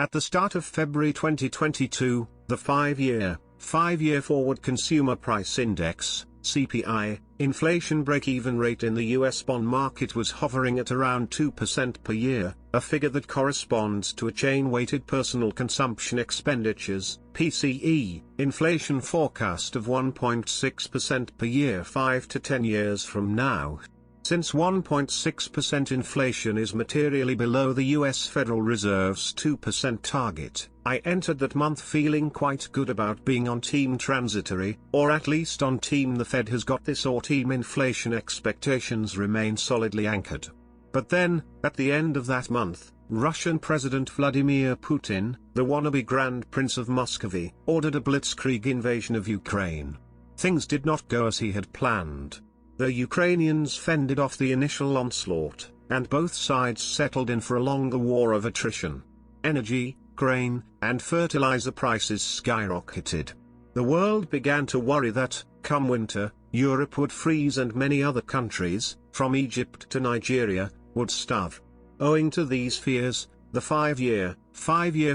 At the start of February 2022, the 5-year forward Consumer Price Index, CPI, inflation break-even rate in the US bond market was hovering at around 2% per year, a figure that corresponds to a chain-weighted personal consumption expenditures, PCE, inflation forecast of 1.6% per year 5 to 10 years from now. Since 1.6% inflation is materially below the US Federal Reserve's 2% target, I entered that month feeling quite good about being on team transitory, or at least on team the Fed has got this, or team inflation expectations remain solidly anchored. But then, at the end of that month, Russian President Vladimir Putin, the wannabe Grand Prince of Muscovy, ordered a blitzkrieg invasion of Ukraine. Things did not go as he had planned. The Ukrainians fended off the initial onslaught, and both sides settled in for a longer war of attrition. Energy, grain, and fertilizer prices skyrocketed. The world began to worry that, come winter, Europe would freeze and many other countries, from Egypt to Nigeria, would starve. Owing to these fears, the 5-year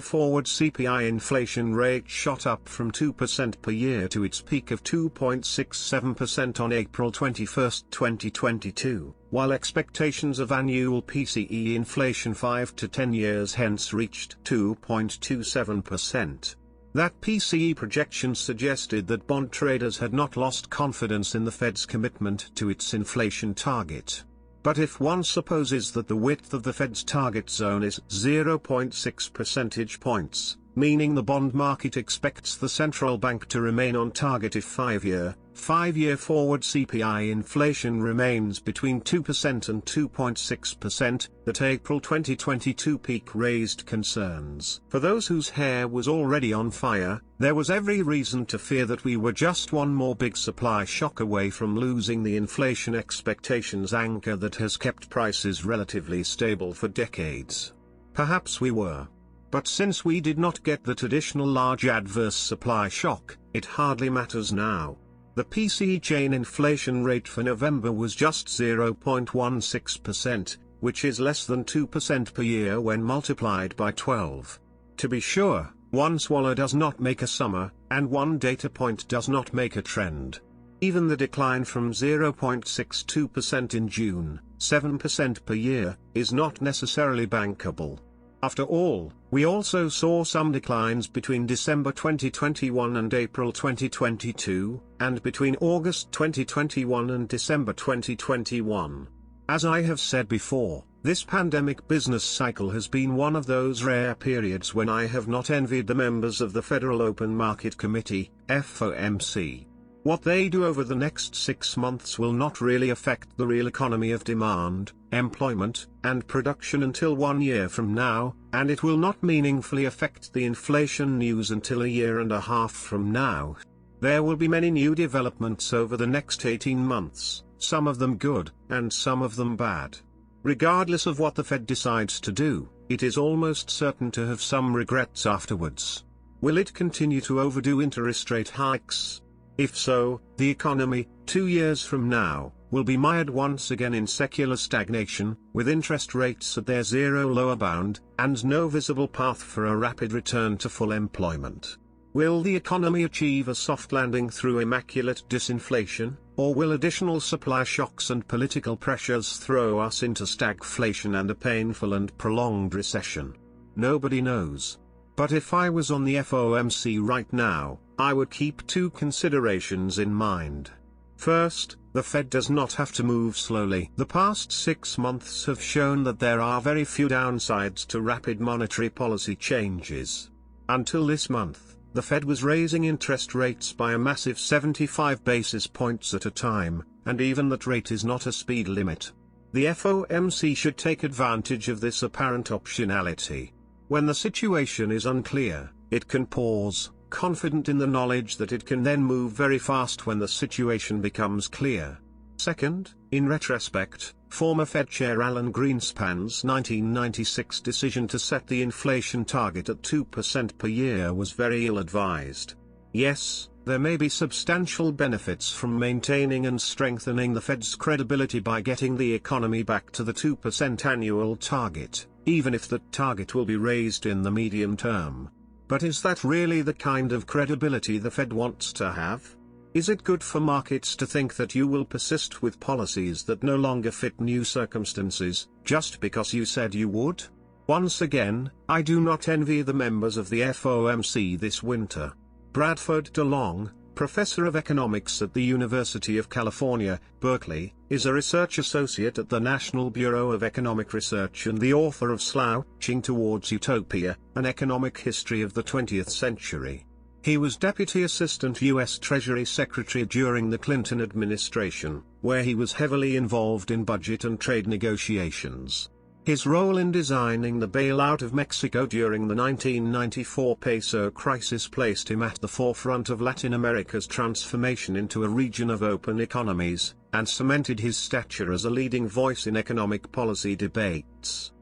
forward CPI inflation rate shot up from 2% per year to its peak of 2.67% on April 21, 2022, while expectations of annual PCE inflation 5 to 10 years hence reached 2.27%. That PCE projection suggested that bond traders had not lost confidence in the Fed's commitment to its inflation target. But if one supposes that the width of the Fed's target zone is 0.6 percentage points, meaning the bond market expects the central bank to remain on target if 5-year forward CPI inflation remains between 2% and 2.6%, that April 2022 peak raised concerns. For those whose hair was already on fire, there was every reason to fear that we were just one more big supply shock away from losing the inflation expectations anchor that has kept prices relatively stable for decades. Perhaps we were. But since we did not get that additional large adverse supply shock, it hardly matters now. The PCE chain inflation rate for November was just 0.16%, which is less than 2% per year when multiplied by 12. To be sure, one swallow does not make a summer, and one data point does not make a trend. Even the decline from 0.62% in June, 7% per year, is not necessarily bankable. After all, we also saw some declines between December 2021 and April 2022, and between August 2021 and December 2021. As I have said before, this pandemic business cycle has been one of those rare periods when I have not envied the members of the Federal Open Market Committee, FOMC. What they do over the next 6 months will not really affect the real economy of demand, employment, and production until 1 year from now, and it will not meaningfully affect the inflation news until a year and a half from now. There will be many new developments over the next 18 months, some of them good, and some of them bad. Regardless of what the Fed decides to do, it is almost certain to have some regrets afterwards. Will it continue to overdo interest rate hikes? If so, the economy, 2 years from now, will be mired once again in secular stagnation, with interest rates at their zero lower bound, and no visible path for a rapid return to full employment. Will the economy achieve a soft landing through immaculate disinflation, or will additional supply shocks and political pressures throw us into stagflation and a painful and prolonged recession? Nobody knows. But if I was on the FOMC right now, I would keep 2 considerations in mind. First, the Fed does not have to move slowly. The past 6 months have shown that there are very few downsides to rapid monetary policy changes. Until this month, the Fed was raising interest rates by a massive 75 basis points at a time, and even that rate is not a speed limit. The FOMC should take advantage of this apparent optionality. When the situation is unclear, it can pause, confident in the knowledge that it can then move very fast when the situation becomes clear. Second, in retrospect, former Fed Chair Alan Greenspan's 1996 decision to set the inflation target at 2% per year was very ill-advised. Yes, there may be substantial benefits from maintaining and strengthening the Fed's credibility by getting the economy back to the 2% annual target. even if that target will be raised in the medium term. But is that really the kind of credibility the Fed wants to have? Is it good for markets to think that you will persist with policies that no longer fit new circumstances, just because you said you would? Once again, I do not envy the members of the FOMC this winter. Bradford Delongner, professor of economics at the University of California, Berkeley, is a research associate at the National Bureau of Economic Research and the author of Slouching Towards Utopia, An Economic History of the 20th Century. He was Deputy Assistant U.S. Treasury Secretary during the Clinton administration, where he was heavily involved in budget and trade negotiations. His role in designing the bailout of Mexico during the 1994 peso crisis placed him at the forefront of Latin America's transformation into a region of open economies, and cemented his stature as a leading voice in economic policy debates.